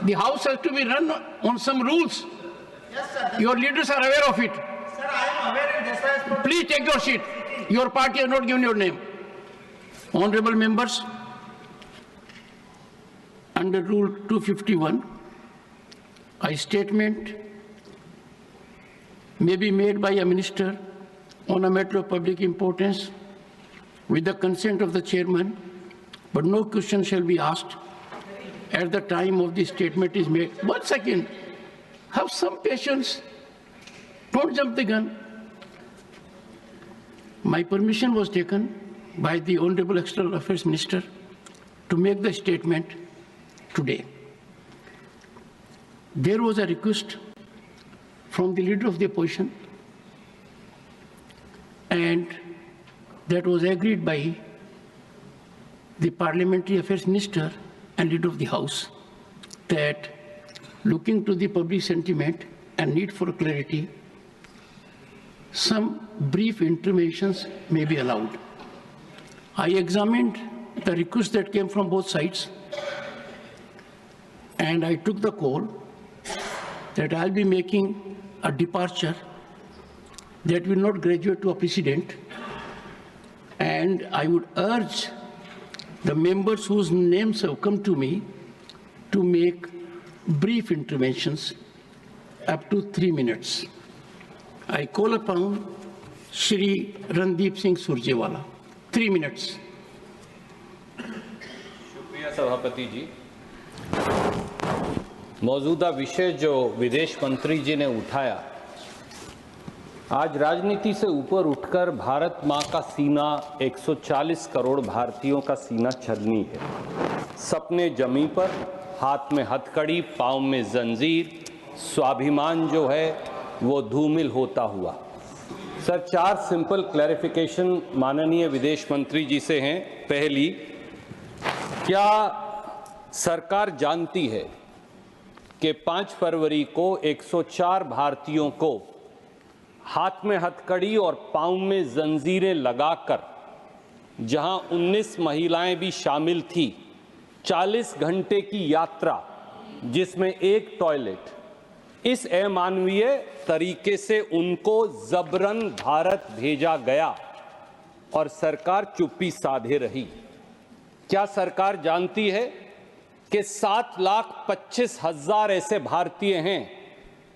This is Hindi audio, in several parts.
The house has to be run on some rules. Yes, sir. Your leaders are aware of it. Sir, I am aware in just as per Please take your seat. Your party has not given your name. Honorable members, under Rule 251, a statement may be made by a minister on a matter of public importance with the consent of the chairman, but no question shall be asked at the time of the statement is made. 1 second. Have some patience. Don't jump the gun. My permission was taken by the Honorable External Affairs Minister to make the statement today. There was a request from the leader of the opposition, and that was agreed by the Parliamentary Affairs Minister and leader of the House, that looking to the public sentiment and need for clarity, some brief interventions may be allowed. I examined the requests that came from both sides, and I took the call that I'll be making a departure that will not graduate to a precedent, and I would urge the members whose names have come to me to make brief interventions up to 3 minutes. I call upon Shri Randeep Singh Surjewala. 3 minutes. शुक्रिया सभापति जी। मौजूदा विषय जो विदेश मंत्री जी ने उठाया, आज राजनीति से ऊपर उठकर भारत मां का सीना 140 करोड़ भारतीयों का सीना छलनी है। सपने जमी पर, हाथ में हथकड़ी, पांव में जंजीर, स्वाभिमान जो है वो धूमिल होता हुआ। सर, 4 सिंपल क्लैरिफिकेशन माननीय विदेश मंत्री जी से हैं। पहली, क्या सरकार जानती है कि 5 फरवरी को 104 भारतीयों को हाथ में हथकड़ी और पांव में जंजीरें लगाकर, जहां 19 महिलाएं भी शामिल थी, 40 घंटे की यात्रा जिसमें एक टॉयलेट, इस अमानवीय तरीके से उनको जबरन भारत भेजा गया और सरकार चुप्पी साधे रही? क्या सरकार जानती है कि 7,25,000 ऐसे भारतीय हैं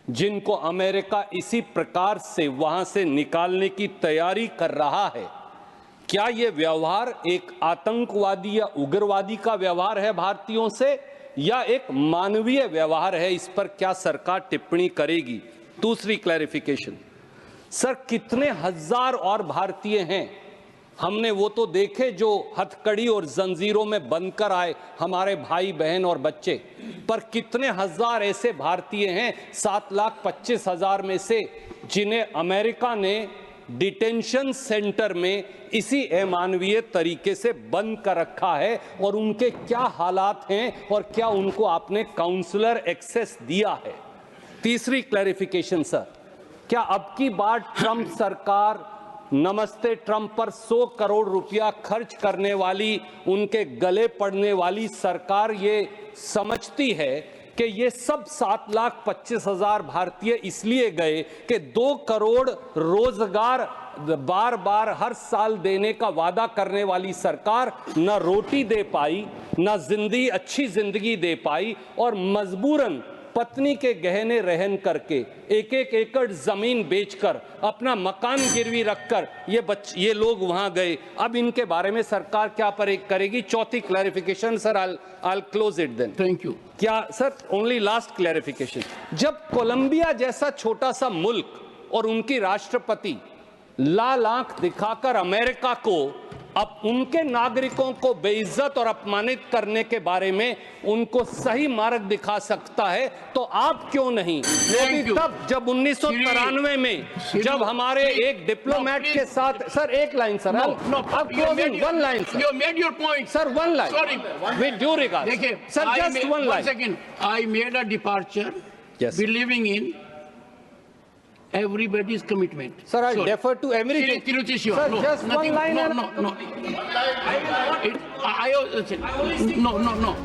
जिनको अमेरिका इसी प्रकार से वहां से निकालने की तैयारी कर रहा है? क्या यह व्यवहार एक आतंकवादी या उग्रवादी का व्यवहार है भारतीयों से, या एक मानवीय व्यवहार है? इस पर क्या सरकार टिप्पणी करेगी? दूसरी क्लैरिफिकेशन, सर, कितने हजार और भारतीय हैं? हमने वो तो देखे जो हथकड़ी और जंजीरों में बंधकर आए, हमारे भाई बहन और बच्चे, पर कितने हजार ऐसे भारतीय हैं 7,25,000 में से जिन्हें अमेरिका ने डिटेंशन सेंटर में इसी अमानवीय तरीके से बंद कर रखा है, और उनके क्या हालात हैं और क्या उनको आपने काउंसलर एक्सेस दिया है? तीसरी क्लैरिफिकेशन, सर, क्या अब की बार ट्रंप सरकार नमस्ते ट्रंप पर 100 करोड़ रुपया खर्च करने वाली, उनके गले पड़ने वाली सरकार ये समझती है कि ये सब 7,25,000 भारतीय इसलिए गए कि 2 करोड़ रोजगार बार बार हर साल देने का वादा करने वाली सरकार न रोटी दे पाई, न अच्छी जिंदगी दे पाई, और मजबूरन पत्नी के गहने रहन करके 1-1 एकड़ जमीन बेचकर अपना मकान गिरवी रखकर ये लोग वहां गए? अब इनके बारे में सरकार क्या करेगी? चौथी clarification, sir, I'll close it then. Thank you. क्या सर, ओनली लास्ट क्लैरिफिकेशन, जब कोलंबिया जैसा छोटा सा मुल्क और उनकी राष्ट्रपति लाल आंख दिखाकर अमेरिका को अब उनके नागरिकों को बेइज्जत और अपमानित करने के बारे में उनको सही मार्ग दिखा सकता है, तो आप क्यों नहीं? तब जब 1993 में जब हमारे एक डिप्लोमेट के साथ, सर, एक line, sir, one line, sir, one line, with due regard, sir, just one line. I made a departure, Yes. believing in everybody's commitment. Sir, I defer to everything. Sir, No, just nothing, one line. No. No.